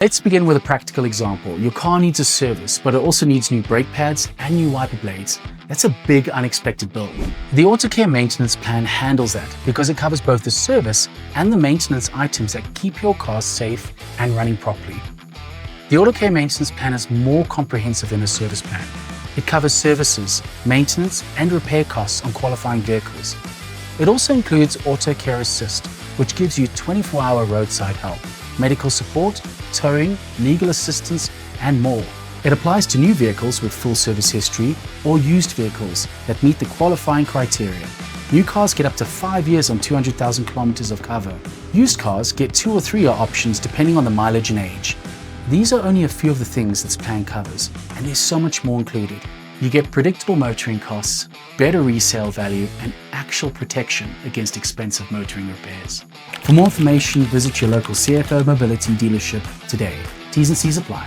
Let's begin with a practical example. Your car needs a service, but it also needs new brake pads and new wiper blades. That's a big unexpected bill. The AutoCare maintenance plan handles that because it covers both the service and the maintenance items that keep your car safe and running properly. The AutoCare maintenance plan is more comprehensive than a service plan. It covers services, maintenance, and repair costs on qualifying vehicles. It also includes AutoCare Assist, which gives you 24-hour roadside help, medical support, towing, legal assistance, and more. It applies to new vehicles with full service history or used vehicles that meet the qualifying criteria. New cars get up to 5 years on 200,000 kilometers of cover. Used cars get 2 or 3 year options depending on the mileage and age. These are only a few of the things this plan covers, and there's so much more included. You get predictable motoring costs, better resale value, and actual protection against expensive motoring repairs. For more information, visit your local CFAO Mobility dealership today. T's and C's apply.